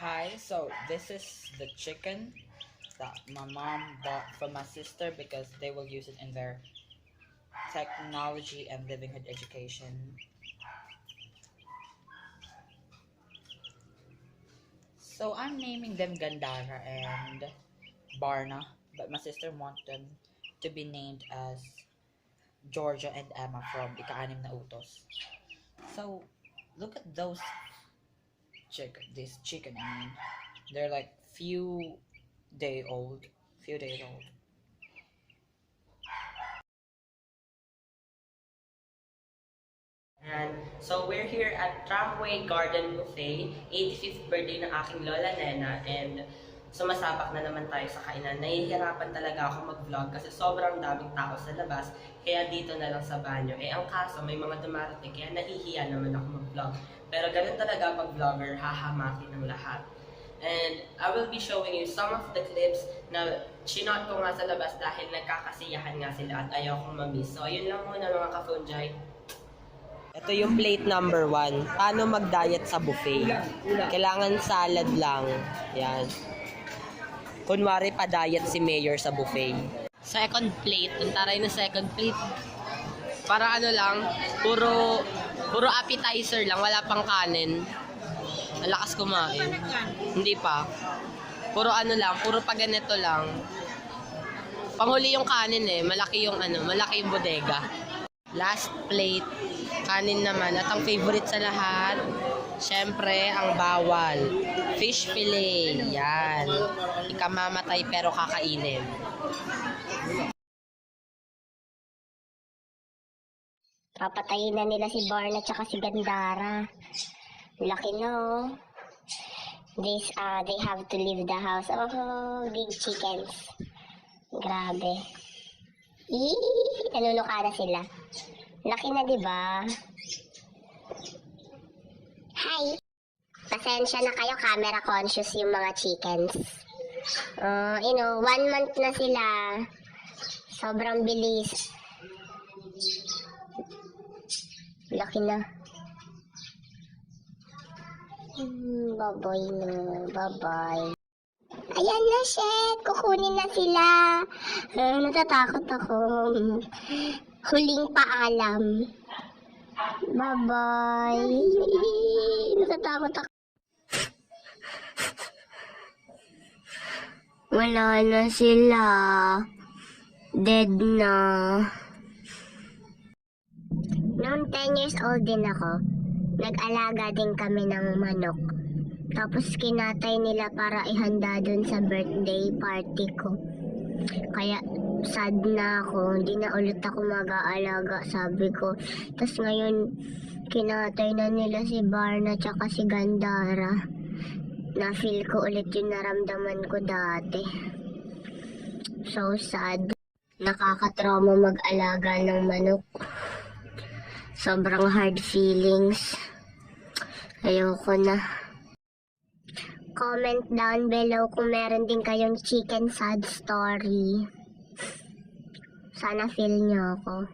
Hi, so this is the chicken that my mom bought from my sister because they will use it in their technology and livelihood education. So I'm naming them Gandarra and Barna, but my sister wants them to be named as Georgia and Emma from ika-6 na utos. So look at those chicken, I mean. They're like few days old. And so we're here at Tramway Garden Buffet, 85th birthday ng aking Lola Nena, and sumasabak na naman tayo sa kainan. Nahihirapan talaga ako mag-vlog kasi sobrang daming tao sa labas, kaya dito na lang sa banyo. Eh ang kaso, may mga dumarating, kaya nahihiya naman ako mag-vlog. Pero ganun talaga pag vlogger, hahamakin ng lahat. And I will be showing you some of the clips na chinot ko nga sa labas dahil nagkakasiyahan nga sila at ayaw kong mamiss. So ayun lang muna mga ka-Fungi. Ito yung plate number 1. Paano mag-diet sa buffet? Kailangan salad lang. Yan. Kunwari pa-diet si Mayor sa buffet. Second plate. Taray na second plate. Para ano lang, puro appetizer lang, wala pang kanin. Malakas kumain. Hindi pa. Puro ano lang, puro pa ganito lang. Panghuli yung kanin eh, malaki yung bodega. Last plate, kanin naman. At ang favorite sa lahat, syempre, ang bawal. Fish fillet. Yan. Ikamamatay pero kakainin. Papatayin na nila si Barna at si Gandarra. Laki no. They have to leave the house. Oh, big chickens. Grabe. Nanunuka na sila. Laki na, di ba? Hi. Pasensya na kayo, camera conscious yung mga chickens. 1 month na sila. Sobrang bilis. Laki na. Baboy na. Bye-bye. Ayan na, shit. Kukunin na sila. Natatakot ako. Huling paalam. Bye-bye. Natatakot ako. Wala na sila. Dead na. Noong 10 years old din ako, nag-alaga din kami ng manok. Tapos kinatay nila para ihanda dun sa birthday party ko. Kaya sad na ako, hindi na ulit ako mag-aalaga, sabi ko. Tapos ngayon, kinatay na nila si Barna tsaka si Gandarra. Na-feel ko ulit yung naramdaman ko dati. So sad. Nakakatrauma mag-alaga ng manok. Sobrang hard feelings. Ayoko na. Comment down below kung meron din kayong chicken sad story. Sana feel nyo ako.